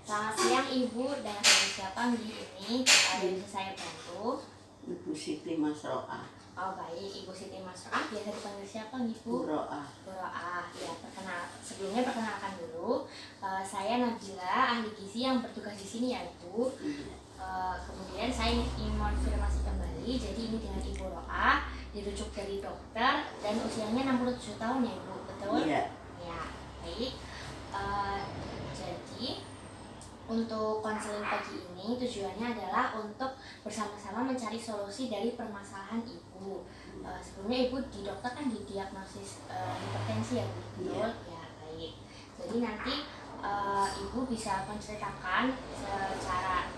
Selamat siang Ibu, dan siapa ini ada bisa saya bantu? Ibu Siti Masroah. Oh baik, Ibu Siti Masroah, biasa dipanggil siapa Ibu? Buroah. Buroah, ya sebelumnya perkenalkan dulu, saya Nabila, ahli gizi yang bertugas di sini ya Ibu. Kemudian saya ingin konfirmasi kembali, jadi ini dengan Ibu Roah, dirujuk dari dokter dan usianya 67 tahun ya Ibu, betul? Iya. Ya, baik. Jadi untuk konseling pagi ini tujuannya adalah untuk bersama-sama mencari solusi dari permasalahan Ibu. Sebelumnya Ibu di dokter kan didiagnosis hipertensi ya Bu, betul? Iya. Ya, baik. Jadi nanti Ibu bisa menceritakan secara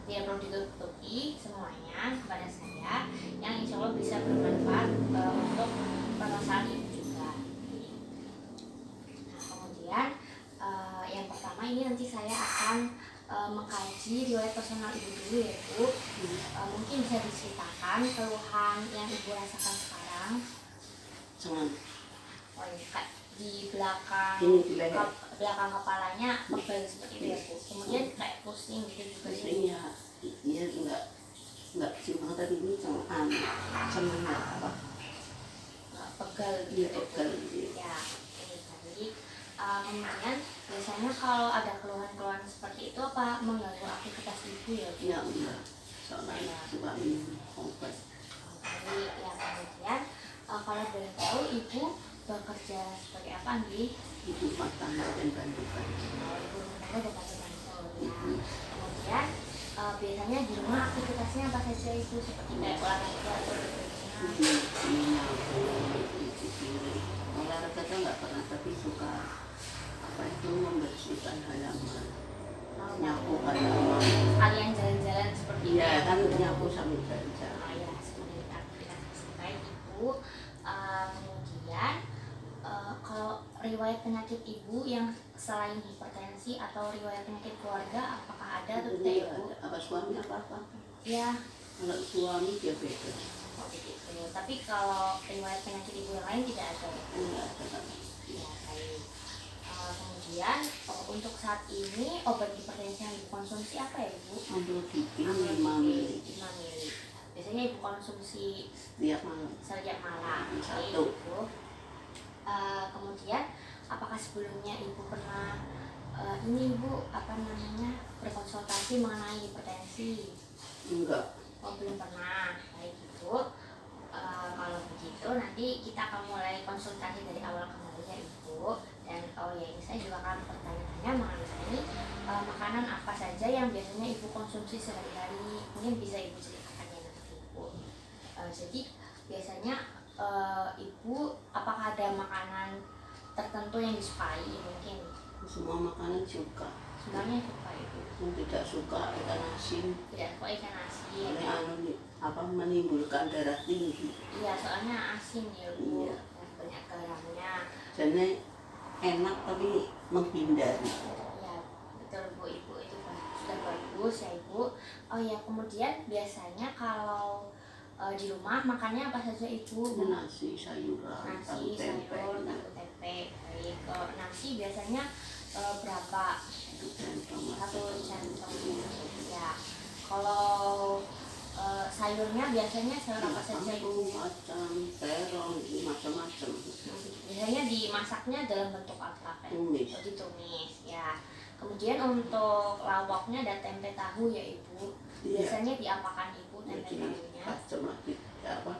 tidak perlu ditutupi semuanya kepada saya, yang insya Allah bisa bermanfaat untuk permasalahan Ibu juga. Nah, kemudian yang pertama ini nanti saya akan mengkaji riwayat personal Ibu dulu ya Bu. Mungkin bisa diceritakan keluhan yang Ibu rasakan sekarang. Jangan. Oh ini Kak, di belakang Ini di leher. belakang kepalanya pegel seperti itu ya Bu. Kemudian kayak pusing gitu juga sih. Pusing ya. Iya enggak cuma tadi ini cuma senang apa? Pegel Iya gitu. pegel. Ya, ini tadi. Kemudian biasanya kalau ada keluhan-keluhan seperti itu apa mengganggu aktivitas Ibu ya Bu? Ya enggak. Soalnya suka minum obat. Jadi ya kemudian kalau boleh tahu Ibu bekerja sebagai apa nih? Ibu rumah tangga dan bantu-bantu. Ibu rumah tangga dan bantu-bantu ya. Kemudian biasanya di rumah aktivitasnya apa saja Ibu, seperti kayak olahraga atau bekerja? Olahraga tuh nggak pernah, tapi suka apa itu membersihkan halaman, nyapu halaman. Kalian jalan-jalan seperti itu? Iya kan nyapu sambil jalan-jalan. Oh ya, seperti aktivitas baik Ibu. Kemudian kalau riwayat penyakit Ibu yang selain hipertensi atau riwayat penyakit keluarga, apakah ada atau tidak Ibu? Apa suami apa? Ya. Kalau suami diabetes. Oh begitu. Tapi kalau riwayat penyakit Ibu yang lain tidak ada? Enggak ada. Ya, baik. Kemudian untuk saat ini obat hipertensi yang dikonsumsi apa ya Ibu? Amlodipin 5 5 mili. Biasanya Ibu konsumsi Setiap malam. setiap malam. Satu. Ibu. Kemudian apakah sebelumnya Ibu pernah ini Ibu berkonsultasi mengenai hipertensi? Enggak. Oh belum pernah. Baik Ibu. Kalau begitu nanti kita akan mulai konsultasi dari awal kembali ya Ibu. Dan ini saya juga akan bertanya-tanya mengenai makanan apa saja yang biasanya Ibu konsumsi sehari-hari. Mungkin bisa Ibu ceritakan ya nanti Ibu. Jadi biasanya Ibu apakah ada makanan tertentu yang disukai mungkin? Semua makanan suka. Sebenarnya suka Ibu. Yang tidak suka ikan asin. Tidak suka ikan asin. Menimbulkan darah tinggi. Iya, soalnya asin ya Bu. Iya. Banyak garamnya. Jadi enak tapi menghindari. Ya, betul Bu, Ibu itu sudah bagus ya Ibu. Oh ya, kemudian biasanya kalau di rumah makannya apa saja Ibu? Nasi, sayuran, tahu tempe. Sayur, tahu tempe. Baik, kalau nasi biasanya berapa? Satu centong. Ya. Kalau sayurnya biasanya sayur apa saja Ibu? Macam terong, macam-macam. Biasanya dimasaknya dalam bentuk apa? Tumis. Ditumis ya. Kemudian untuk lauknya ada tempe tahu ya Ibu. Biasanya diapakan Ibu tempe tahunya? Lagi apa?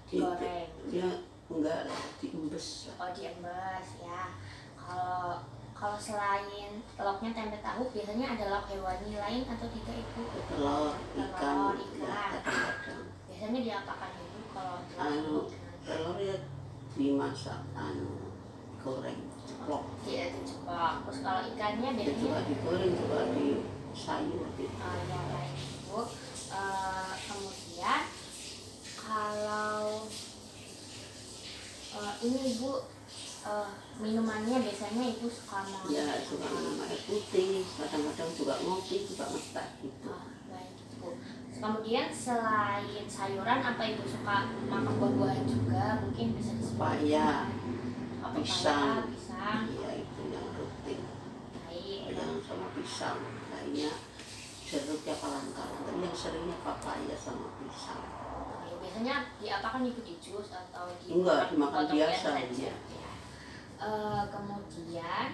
Digoreng. Ya enggak diembes. Oh diembes ya. Kalau selain lauknya tempe tahu, biasanya ada lauk hewani lain atau tidak Ibu? Telur, ikan. Kadang-kadang. Biasanya diapakan Ibu kalau telur ya dimasak, goreng, ceplok. Iya diceplok. Terus kalau ikannya biasanya juga digoreng, juga di sayur. Ya baik Ibu. Kemudian kalau ini Ibu minumannya biasanya Ibu suka mau? Ya suka minum air putih, kadang-kadang juga ngopi, juga ngeteh gitu. Baik Ibu. Kemudian selain sayuran apa Ibu suka makan buah-buahan juga? Mungkin bisa disebut Pepaya, pisang. pisang. Iya itu yang rutin. Baik. Yang sama pisang, lainnya jeruk ya kalang-kalang. Tapi yang seringnya papaya sama pisang. Ya, biasanya diapakan ibu, di jus atau Enggak, dimakan potong-potong biasa saja? ya. Ya. Kemudian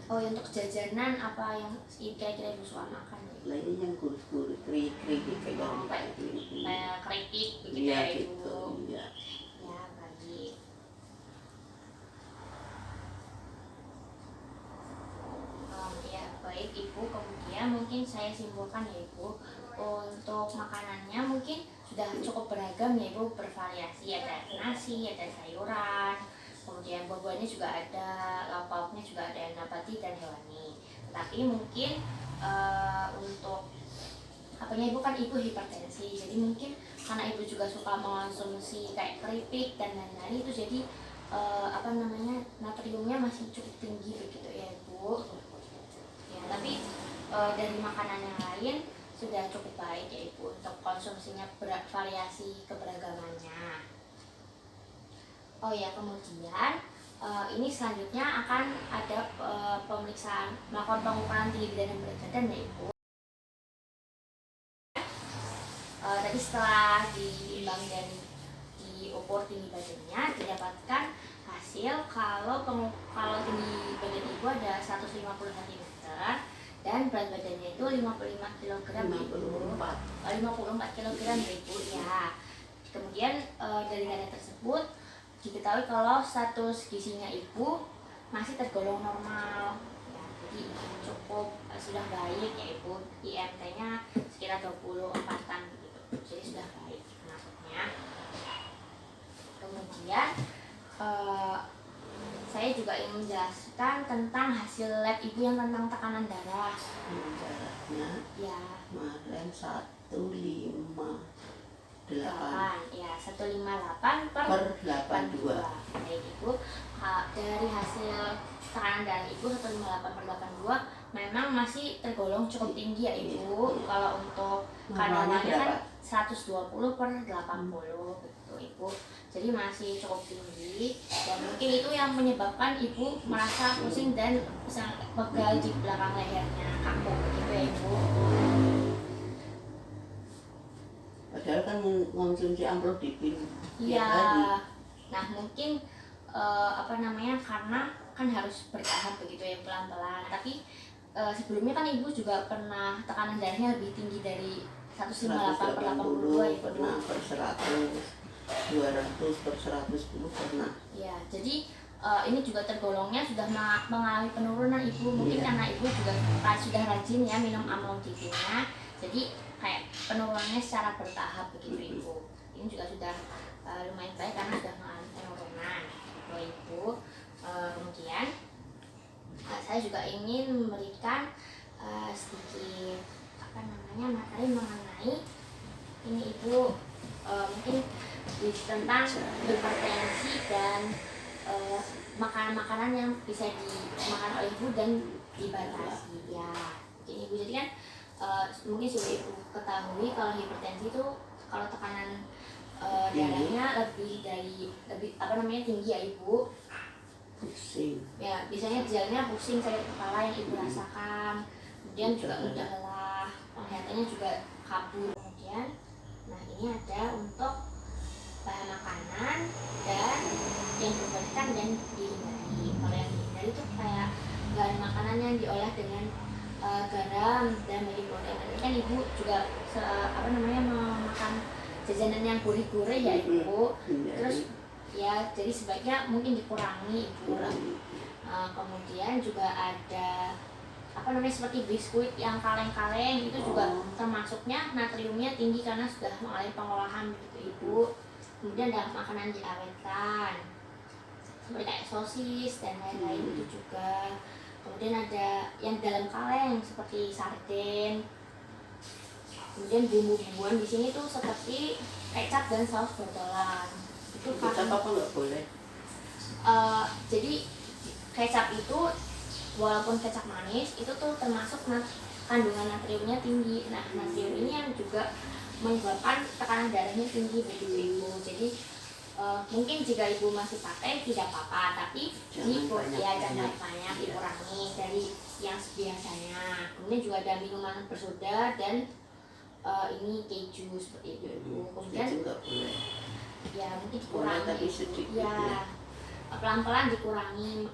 oh ya, untuk jajanan apa yang kira-kira ibu suka makan ya? Lainnya yang gurih-gurih, keripik kayak garam ini. Kayak keripik begitu Iya ya gitu, ibu. iya. Ya, baik. Ya baik ibu, kemudian mungkin saya simpulkan ya ibu, untuk makanannya mungkin sudah cukup beragam ya ibu, bervariasi, ada nasi, ada sayuran, kemudian buah-buahnya juga ada, lauk pauknya juga ada yang nabati dan hewani. Tapi mungkin untuk apanya ibu, kan ibu hipertensi, jadi mungkin karena ibu juga suka mengonsumsi kayak keripik dan lain-lain, itu jadi natriumnya masih cukup tinggi begitu ya ibu. Ya, tapi dari makanan yang lain sudah cukup baik ya ibu, untuk konsumsinya variasi keberagamannya. Oh ya, kemudian ini selanjutnya akan ada pemeriksaan, melakukan pengukuran tinggi badan dan berat badan ya ibu. Tadi setelah ditimbang dan diukur tinggi badannya, didapatkan hasil kalau tinggi badan ibu ada 150 cm dan berat badannya itu 55 kg ibu. 54 kg ya ibu ya. Kemudian dari data tersebut diketahui kalau status gizinya ibu masih tergolong normal ya, jadi cukup sudah baik ya ibu. IMT-nya sekitar 24-an gitu, jadi sudah baik maksudnya. Kemudian saya juga ingin menjelaskan tentang hasil lab ibu yang tentang tekanan darah. Darahnya Ya, kemarin 158 ya 158 per 82. Baik ibu, dari hasil tekanan darah ibu 158 per 82 memang masih tergolong cukup tinggi ya ibu. Kalau untuk kadarnya kan 120 per 80 gitu ibu, jadi masih cukup tinggi, dan mungkin itu yang menyebabkan ibu merasa pusing dan pegal di belakang lehernya, kaku gitu ya ibu. Padahal kan mengonsumsi amlodipin. Iya. Nah mungkin karena kan harus bertahap begitu ya, pelan-pelan. Tapi sebelumnya kan ibu juga pernah tekanan darahnya lebih tinggi dari 158 per 82 ya ibu. Pernah per 100, 200 per 110 pernah. Ya, jadi ini juga tergolongnya sudah mengalami penurunan ibu. Mungkin karena ibu juga sudah rajin ya minum amlodipinnya, jadi kayak penurunannya secara bertahap begitu ibu. Ini juga sudah lumayan baik karena sudah mengalami penurunan gitu ibu. Kemudian saya juga ingin memberikan sedikit materi mengenai ini ibu, mungkin tentang hipertensi dan makanan-makanan yang bisa dimakan oleh ibu dan dibatasi ya. Jadi ibu, jadi kan mungkin sudah ibu ketahui kalau hipertensi itu kalau tekanan darahnya lebih tinggi ya ibu. Pusing. Ya, biasanya gejalanya pusing, sakit kepala yang ibu rasakan, kemudian juga mudah lelah, penglihatannya juga kabur. Kemudian, nah ini ada untuk bahan makanan dan yang diperbolehkan dan dihindari. Kalau yang dihindari itu kayak bahan makanan yang diolah dengan garam dan baking powder. Ini kan ibu juga memakan jajanan yang gurih-gurih ya ibu. Terus ya, jadi sebaiknya mungkin dikurangi ibu. Kemudian juga ada seperti biskuit yang kaleng-kaleng, itu juga termasuknya natriumnya tinggi karena sudah mengalami pengolahan begitu ibu. Kemudian ada makanan diawetkan seperti kayak sosis dan lain-lain itu juga. Kemudian ada yang dalam kaleng seperti sarden. Kemudian bumbu-bumbuan di sini tuh seperti kecap dan saus botolan. Itu Kecap apa nggak boleh? Jadi kecap itu walaupun kecap manis itu tuh termasuk kandungan natriumnya tinggi. Nah natrium ini yang juga menyebabkan tekanan darahnya tinggi begitu ibu. Jadi mungkin jika ibu masih pakai tidak apa-apa, tapi jangan banyak dikurangi dari yang biasanya. Kemudian juga ada minuman bersoda dan ini keju seperti itu ibu. Kemudian Keju nggak boleh. ya mungkin Boleh dikurangi. tapi sedikit Ya ya. pelan-pelan dikurangi,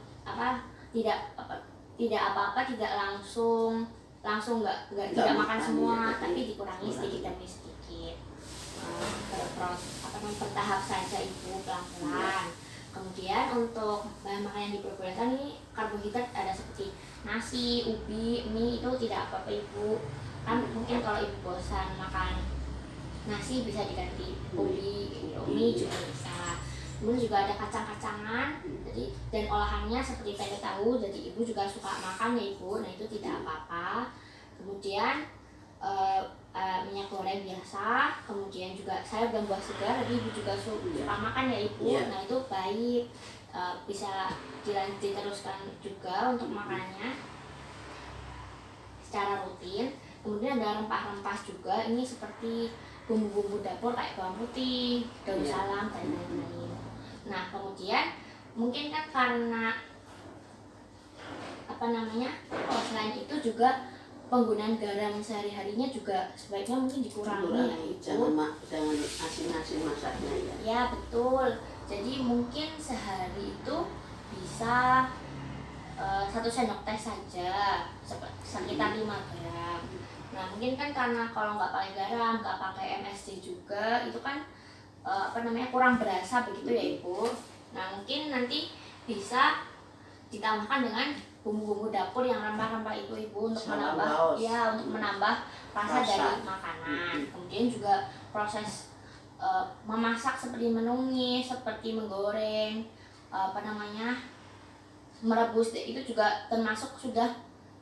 tidak apa-apa, tidak langsung tidak makan semua, tapi dikurangi sedikit demi sedikit. Bertahap saja ibu, pelan-pelan. Kemudian untuk bahan makanan yang diperbolehkan ini karbohidrat ada seperti nasi, ubi, mie, itu tidak apa-apa ibu. Kan mungkin kalau ibu bosan makan nasi bisa diganti ubi, mie juga bisa. Kemudian juga ada kacang-kacangan, jadi dan olahannya seperti tempe tahu, jadi ibu juga suka makan ya ibu. Nah itu tidak apa-apa. Kemudian minyak goreng biasa, kemudian juga sayur dan buah segar, jadi ibu juga suka makan ya ibu. Nah itu baik, bisa diteruskan juga untuk makanannya secara rutin. Kemudian ada rempah-rempah juga, ini seperti bumbu-bumbu dapur kayak bawang putih, daun salam dan lain-lain. Nah kemudian mungkin kan karena selain itu juga penggunaan garam sehari-harinya juga sebaiknya mungkin dikurangi ya ibu. Jangan asin-asin masaknya ya. Ya betul, jadi mungkin sehari itu bisa 1 sendok teh saja, sekitar 5 gram. Nah mungkin kan karena kalau nggak pakai garam, nggak pakai MSG juga, itu kan kurang berasa begitu ya ibu. Nah mungkin nanti bisa ditambahkan dengan bumbu-bumbu dapur yang rempah-rempah itu ibu, untuk menambah rasa dari makanan. Kemudian juga proses memasak seperti menumis, seperti menggoreng, merebus, itu juga termasuk sudah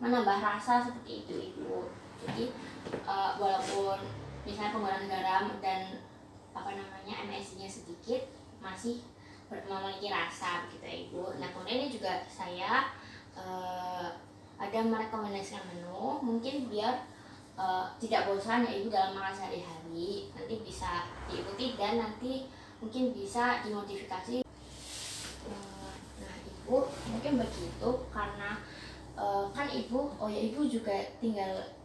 menambah rasa seperti itu ibu. Jadi walaupun misalnya penggunaan garam dan MSG-nya sedikit, masih memiliki rasa begitu ya ibu. Nah kemudian ini juga saya ada merekomendasikan menu mungkin biar tidak bosan ya ibu dalam makan sehari-hari. Nanti bisa diikuti dan nanti mungkin bisa dimodifikasi. Nah ibu mungkin begitu karena kan ibu juga tinggal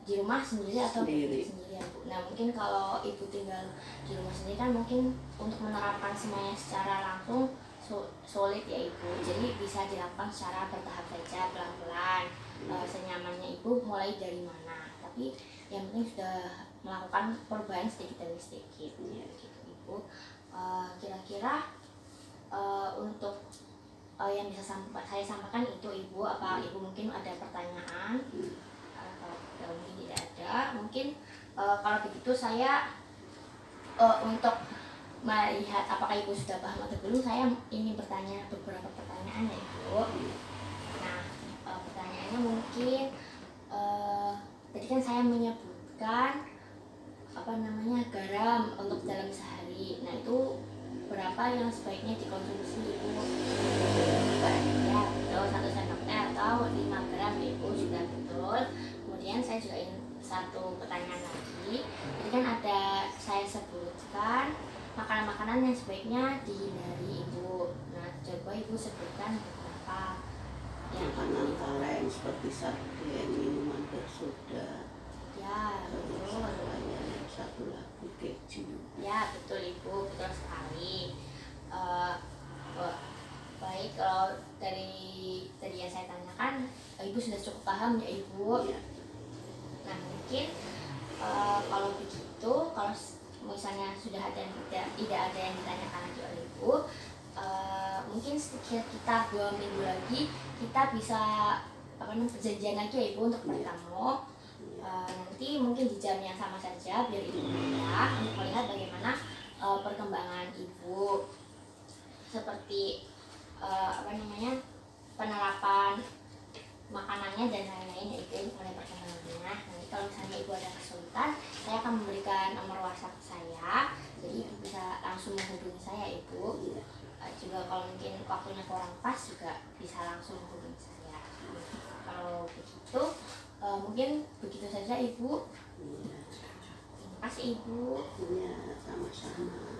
di rumah sendiri atau sendiri ya bu. Nah mungkin kalau ibu tinggal di rumah sendiri kan mungkin untuk menerapkan semuanya secara langsung sulit ya ibu. Jadi bisa dilakukan secara bertahap saja, pelan-pelan, senyamannya ibu mulai dari mana. Tapi yang penting sudah melakukan perubahan sedikit demi sedikit ya, gitu ibu. Kira-kira untuk yang bisa saya sampaikan itu ibu. Apa ibu mungkin ada pertanyaan? Kalau mungkin tidak ada, mungkin kalau begitu saya untuk melihat apakah ibu sudah paham atau belum, saya ingin bertanya beberapa pertanyaan ya ibu. Nah pertanyaannya mungkin tadi kan saya menyebutkan garam untuk dalam sehari. Nah itu berapa yang sebaiknya dikonsumsi ibu? Ya betul, 1 sendok teh atau 5 gram ibu, sudah betul. Kemudian saya juga ingin satu pertanyaan lagi. Jadi kan ada saya sebutkan makanan-makanan yang sebaiknya dihindari ibu. Nah coba ibu sebutkan beberapa yang makanan kaleng seperti sarden, minuman bersoda. Ya betul. Yang satu lagi keju. Ya betul ibu, betul sekali. Baik, kalau dari tadi yang saya tanyakan ibu sudah cukup paham ya ibu. Nah mungkin kalau begitu, kalau misalnya sudah ada tidak ada yang ditanyakan lagi oleh ibu, mungkin sekitar 2 minggu lagi kita bisa perjanjian lagi ya ibu untuk bertemu. Nanti mungkin di jam yang sama saja biar ibu mudah untuk melihat bagaimana perkembangan ibu, seperti penerapan makanannya dan lain-lain, yaitu mulai perkembangannya. Nanti kalau misalnya ibu ada kesulitan, saya akan memberikan nomor WhatsApp saya, jadi ibu bisa langsung menghubungi saya ibu. Juga kalau mungkin waktunya kurang pas juga bisa langsung menghubungi saya. Kalau begitu mungkin begitu saja ibu. Terima kasih ibu. Ya sama-sama.